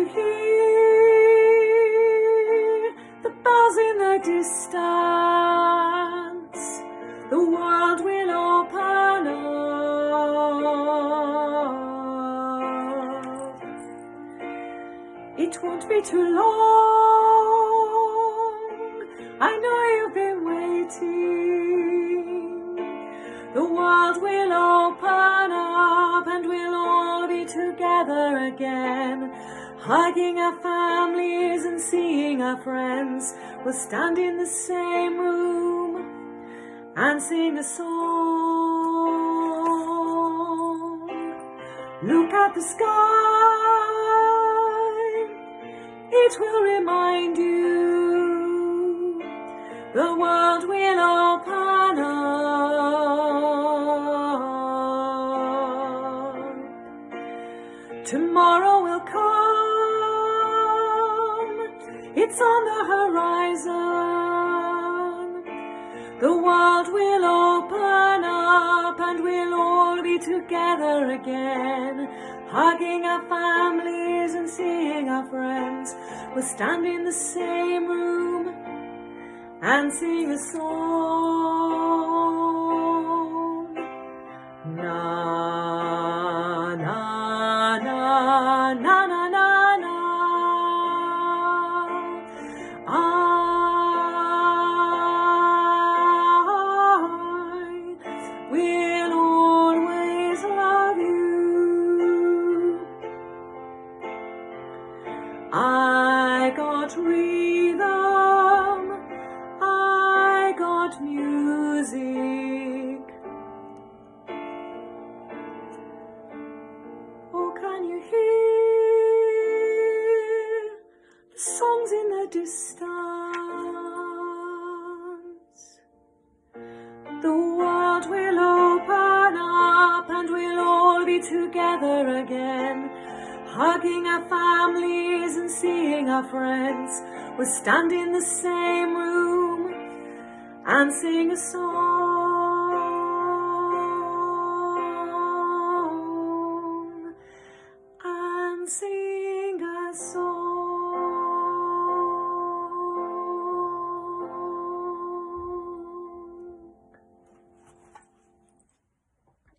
you hear the bells in the distance? The world will open up. It won't be too long. I know you've been waiting. The world will open up and we'll all be together again, hugging our families and seeing our friends. We'll stand in the same room and sing a song. Look at the sky, it will remind you the world will open up. Tomorrow will come, it's on the horizon. The world will open up and we'll all be together again, hugging our families and seeing our friends. We'll stand in the same room and sing a song. Na, na, na, na, na, na, na. I will always love you. I got rhythm, I got music. Oh, can you hear the songs in the distance? The world will open up and we'll all be together again, hugging our families and seeing our friends. We'll stand in the same room and sing a song, and sing a song.